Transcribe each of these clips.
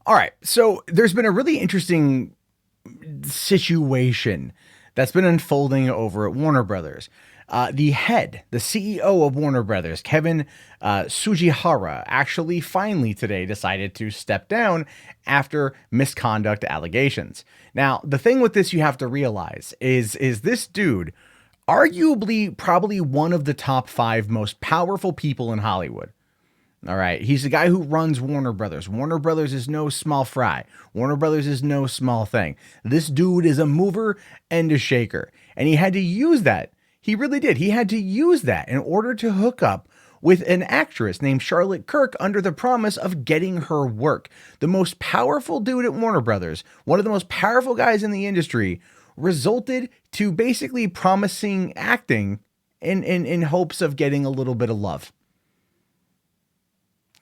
All right. So there's been a really interesting situation that's been unfolding over at Warner Brothers. The CEO of Warner Brothers, Kevin Tsujihara, actually finally today decided to step down after misconduct allegations. Now, the thing with this you have to realize is this dude, arguably probably one of the top five most powerful people in Hollywood. All right. He's the guy who runs Warner Brothers. Warner Brothers is no small fry. Warner Brothers is no small thing. This dude is a mover and a shaker. And he had to use that. He really did. He had to use that in order to hook up with an actress named Charlotte Kirk under the promise of getting her work. The most powerful dude at Warner Brothers, one of the most powerful guys in the industry, resulted to basically promising acting in hopes of getting a little bit of love.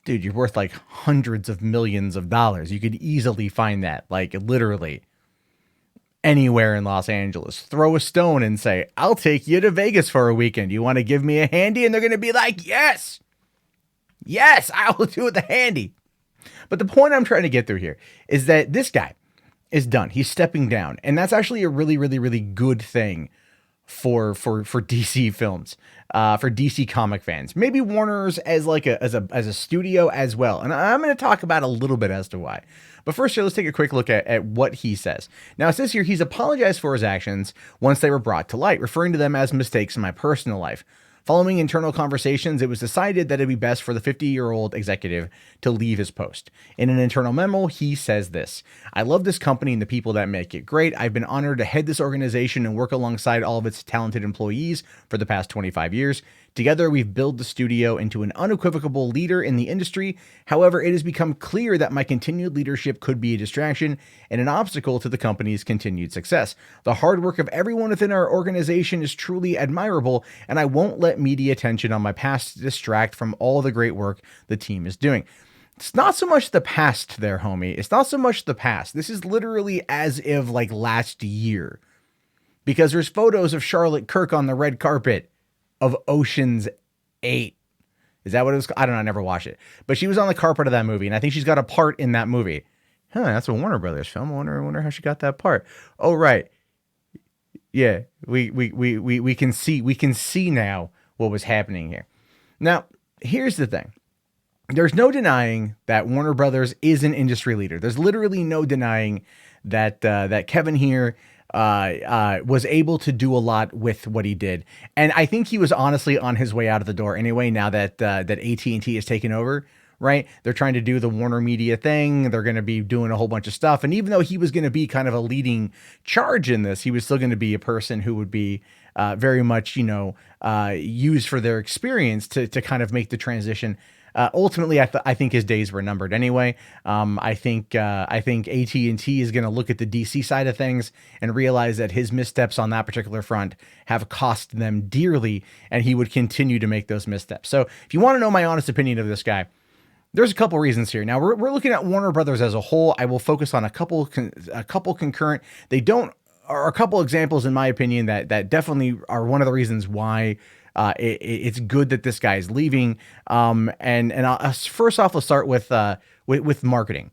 Dude, you're worth like hundreds of millions of dollars. You could easily find that, like literally anywhere in Los Angeles. Throw a stone and say, I'll take you to Vegas for a weekend. You want to give me a handy? And they're going to be like, yes, yes, I will do it the handy. But the point I'm trying to get through here is that this guy is done. He's stepping down. And that's actually a really, really, really good thing for DC films, for DC comic fans, maybe Warner's as like a studio as well. And I'm going to talk about a little bit as to why. But first here, let's take a quick look at what he says. Now it says here, he's apologized for his actions once they were brought to light, referring to them as mistakes in my personal life. Following internal conversations, it was decided that it'd be best for the 50-year-old executive to leave his post. In an internal memo, he says this: I love this company and the people that make it great. I've been honored to head this organization and work alongside all of its talented employees for the past 25 years. Together, we've built the studio into an unequivocal leader in the industry. However, it has become clear that my continued leadership could be a distraction and an obstacle to the company's continued success. The hard work of everyone within our organization is truly admirable, and I won't let media attention on my past distract from all the great work the team is doing. It's not so much the past there, homie. It's not so much the past. This is literally as if like last year, because there's photos of Charlotte Kirk on the red carpet of Ocean's 8. Is that what it was? I don't know. I never watched it. But she was on the carpet of that movie, and I think she's got a part in that movie. Huh, that's a Warner Brothers film. I wonder how she got that part. Oh, right. Yeah, we can see now what was happening here. Now, here's the thing. There's no denying that Warner Brothers is an industry leader. There's literally no denying that that Kevin here was able to do a lot with what he did. And I think he was honestly on his way out of the door anyway, now that AT&T has taken over, right? They're trying to do the Warner Media thing. They're going to be doing a whole bunch of stuff. And even though he was going to be kind of a leading charge in this, he was still going to be a person who would be very much, used for their experience to kind of make the transition. Ultimately, I think his days were numbered anyway. I think AT&T is going to look at the DC side of things and realize that his missteps on that particular front have cost them dearly, and he would continue to make those missteps. So if you want to know my honest opinion of this guy, there's a couple reasons here. Now we're looking at Warner Brothers as a whole. I will focus on a couple concurrent. They don't are a couple examples in my opinion that definitely are one of the reasons why it's good that this guy is leaving. First off, let's start with marketing.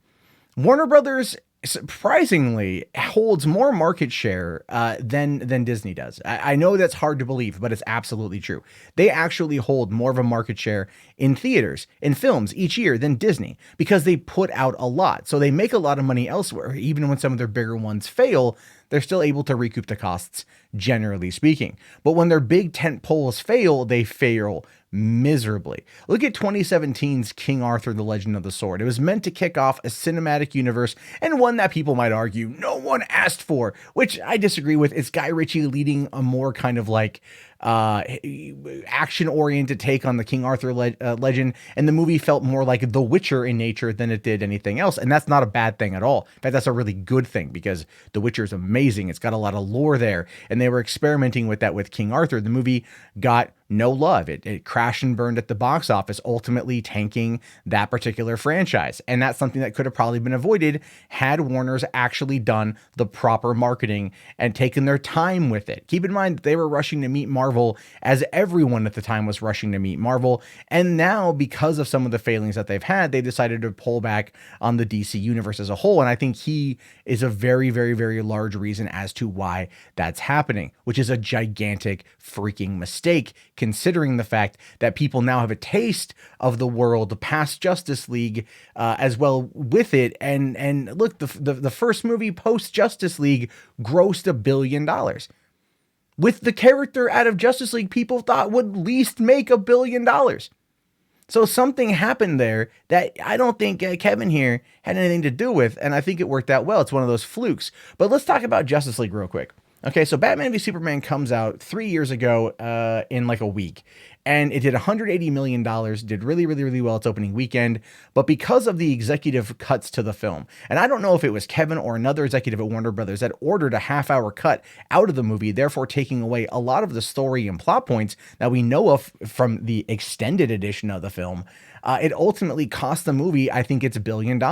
Warner Brothers surprisingly holds more market share than Disney does. I know that's hard to believe, but it's absolutely true. They actually hold more of a market share in theaters, in films each year than Disney, because they put out a lot. So they make a lot of money elsewhere. Even when some of their bigger ones fail, they're still able to recoup the costs, generally speaking. But when their big tent poles fail, they fail miserably. Look at 2017's King Arthur, The Legend of the Sword. It was meant to kick off a cinematic universe, and one that people might argue no one asked for, which I disagree with. It's Guy Ritchie leading a more kind of like action-oriented take on the King Arthur legend, and the movie felt more like The Witcher in nature than it did anything else, and that's not a bad thing at all. In fact, that's a really good thing, because The Witcher is amazing. It's got a lot of lore there, and they were experimenting with that with King Arthur. The movie got no love. It crashed and burned at the box office, ultimately tanking that particular franchise. And that's something that could have probably been avoided had Warner's actually done the proper marketing and taken their time with it. Keep in mind that they were rushing to meet Marvel, as everyone at the time was rushing to meet Marvel. And now, because of some of the failings that they've had, they decided to pull back on the DC universe as a whole. And I think he is a very, very, very large reason as to why that's happening, which is a gigantic freaking mistake, considering the fact that people now have a taste of the world past Justice League as well with it. And look, the first movie post Justice League grossed $1 billion. With the character out of Justice League, people thought would least make $1 billion. So something happened there that I don't think Kevin here had anything to do with, and I think it worked out well. It's one of those flukes. But let's talk about Justice League real quick. Okay, so Batman v Superman comes out 3 years ago in like a week, and it did $180 million, did really, really, really well its opening weekend. But because of the executive cuts to the film, and I don't know if it was Kevin or another executive at Warner Brothers that ordered a half-hour cut out of the movie, therefore taking away a lot of the story and plot points that we know of from the extended edition of the film, it ultimately cost the movie, I think it's $1 billion,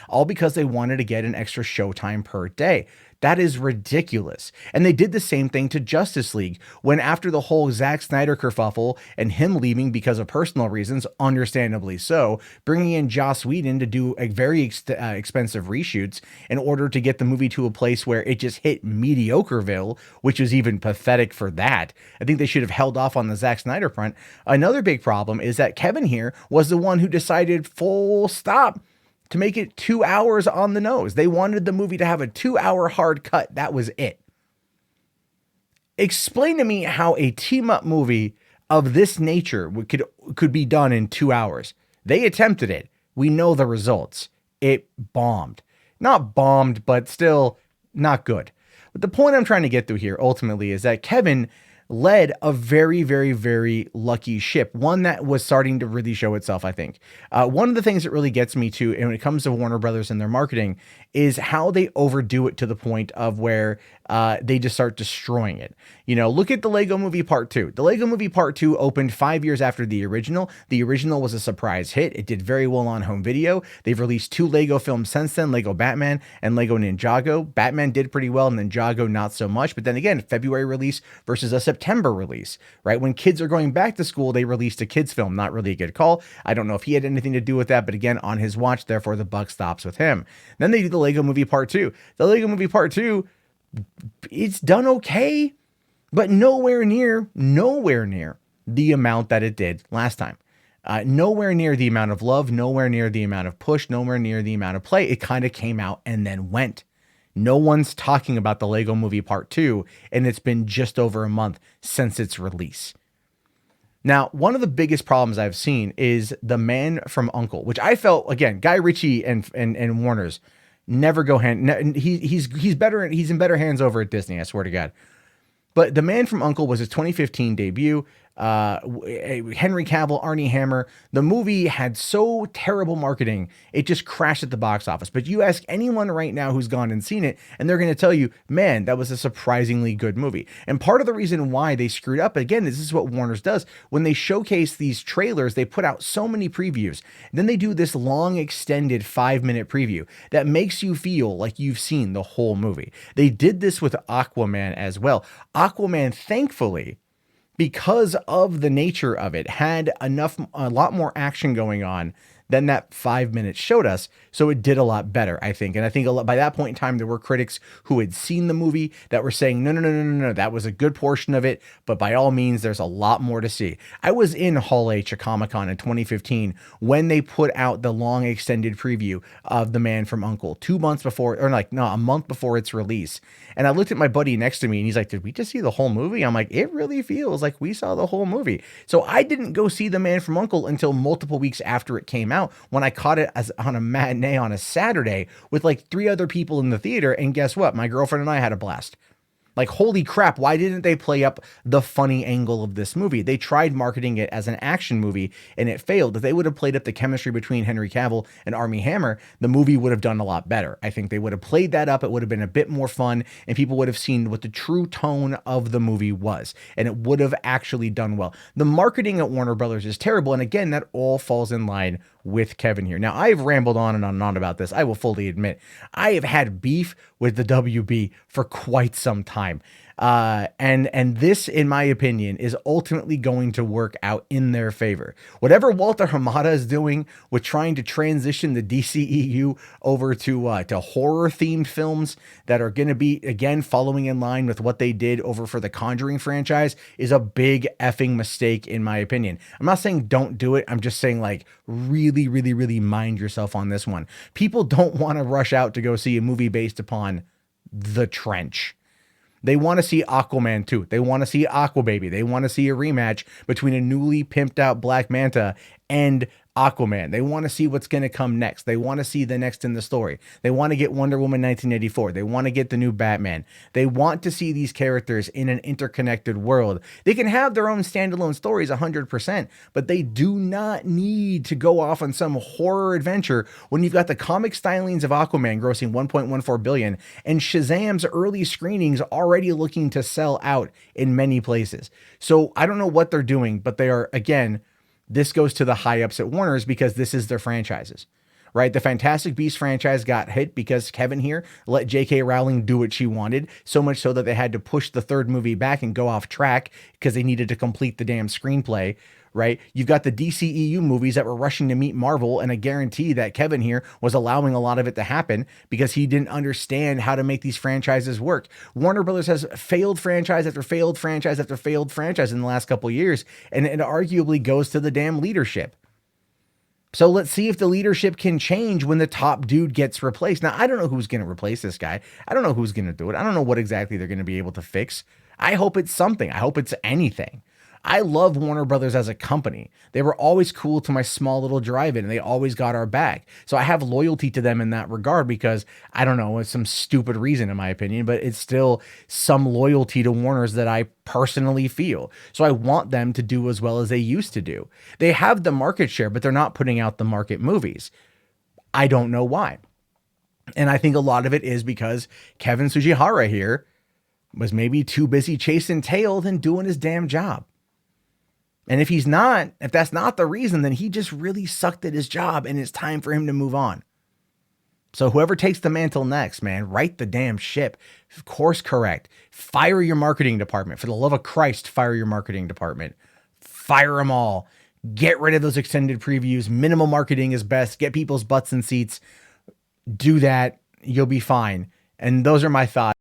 all because they wanted to get an extra showtime per day. That is ridiculous. And they did the same thing to Justice League when, after the whole Zack Snyder kerfuffle and him leaving because of personal reasons, understandably so, bringing in Joss Whedon to do a very expensive reshoots in order to get the movie to a place where it just hit mediocreville, which is even pathetic for that. I think they should have held off on the Zack Snyder front. Another big problem is that Kevin here was the one who decided full stop to make it 2 hours on the nose. They wanted the movie to have a 2-hour hard cut. That was it. Explain to me how a team-up movie of this nature could be done in 2 hours. They attempted it. We know the results. It bombed. Not bombed, but still not good. But the point I'm trying to get through here ultimately is that Kevin led a very, very, very lucky ship, one that was starting to really show itself, I think. One of the things that really gets me to, and when it comes to Warner Brothers and their marketing, is how they overdo it to the point of where they just start destroying it. You know, look at the Lego Movie Part 2. The Lego Movie Part 2 opened 5 years after the original. The original was a surprise hit. It did very well on home video. They've released 2 Lego films since then, Lego Batman and Lego Ninjago. Batman did pretty well, and Ninjago not so much. But then again, February release versus a September release, right? When kids are going back to school, they released a kids film. Not really a good call. I don't know if he had anything to do with that, but again, on his watch, therefore the buck stops with him. Then they do the Lego Movie Part 2. The Lego Movie Part 2, it's done okay, but nowhere near the amount that it did last time. Nowhere near the amount of love, nowhere near the amount of push, nowhere near the amount of play. It kind of came out and then went. No one's talking about the Lego Movie Part 2, and it's been just over a month since its release. Now, one of the biggest problems I've seen is The Man from U.N.C.L.E., which I felt, again, Guy Ritchie and Warner's never go hand. He's better. He's in better hands over at Disney, I swear to God. But The Man from U.N.C.L.E. was his 2015 debut. Henry Cavill, Armie Hammer. The movie had so terrible marketing, it just crashed at the box office. But you ask anyone right now who's gone and seen it, and they're going to tell you, man, that was a surprisingly good movie. And part of the reason why they screwed up, again, this is what Warner's does. When they showcase these trailers, they put out so many previews. Then they do this long, extended 5-minute preview that makes you feel like you've seen the whole movie. They did this with Aquaman as well. Aquaman, thankfully, because of the nature of it, had a lot more action going on than that 5 minutes showed us. So it did a lot better, I think. And I think by that point in time, there were critics who had seen the movie that were saying, no, that was a good portion of it. But by all means, there's a lot more to see. I was in Hall H at Comic-Con in 2015 when they put out the long extended preview of The Man from U.N.C.L.E. 2 months before, or like, no, a month before its release. And I looked at my buddy next to me and he's like, did we just see the whole movie? I'm like, it really feels like we saw the whole movie. So I didn't go see The Man from U.N.C.L.E. until multiple weeks after it came out, when I caught it on a matinee on a Saturday with like 3 other people in the theater. And guess what? My girlfriend and I had a blast. Like, holy crap, why didn't they play up the funny angle of this movie? They tried marketing it as an action movie and it failed. If they would have played up the chemistry between Henry Cavill and Armie Hammer, the movie would have done a lot better. I think they would have played that up. It would have been a bit more fun and people would have seen what the true tone of the movie was. And it would have actually done well. The marketing at Warner Brothers is terrible. And again, that all falls in line with Kevin here. Now, I've rambled on and on about this. I will fully admit, I have had beef with the WB for quite some time. And this, in my opinion, is ultimately going to work out in their favor. Whatever Walter Hamada is doing with trying to transition the DCEU over to horror-themed films that are going to be, again, following in line with what they did over for the Conjuring franchise is a big effing mistake, in my opinion. I'm not saying don't do it. I'm just saying, like, really, really, really mind yourself on this one. People don't want to rush out to go see a movie based upon The Trench. They want to see Aquaman 2. They want to see Aquababy. They want to see a rematch between a newly pimped out Black Manta and Aquaman. They want to see what's going to come next. They want to see the next in the story. They want to get Wonder Woman 1984. They want to get the new Batman. They want to see these characters in an interconnected world. They can have their own standalone stories 100%, but they do not need to go off on some horror adventure when you've got the comic stylings of Aquaman grossing 1.14 billion and Shazam's early screenings already looking to sell out in many places. So I don't know what they're doing, but they are, again, this goes to the high ups at Warner's because this is their franchises, right? The Fantastic Beasts franchise got hit because Kevin here let J.K. Rowling do what she wanted, so much so that they had to push the third movie back and go off track because they needed to complete the damn screenplay, right? You've got the DCEU movies that were rushing to meet Marvel, and I guarantee that Kevin here was allowing a lot of it to happen because he didn't understand how to make these franchises work. Warner Brothers has failed franchise after failed franchise after failed franchise in the last couple of years, and it arguably goes to the damn leadership. So let's see if the leadership can change when the top dude gets replaced. Now, I don't know who's going to replace this guy. I don't know who's going to do it. I don't know what exactly they're going to be able to fix. I hope it's something. I hope it's anything. I love Warner Brothers as a company. They were always cool to my small little drive-in, and they always got our back. So I have loyalty to them in that regard because, I don't know, it's some stupid reason in my opinion, but it's still some loyalty to Warner's that I personally feel. So I want them to do as well as they used to do. They have the market share, but they're not putting out the market movies. I don't know why. And I think a lot of it is because Kevin Tsujihara here was maybe too busy chasing tail than doing his damn job. And if that's not the reason, then he just really sucked at his job and it's time for him to move on. So whoever takes the mantle next, man, right the damn ship. Course correct. Fire your marketing department. For the love of Christ, fire your marketing department. Fire them all. Get rid of those extended previews. Minimal marketing is best. Get people's butts in seats. Do that. You'll be fine. And those are my thoughts.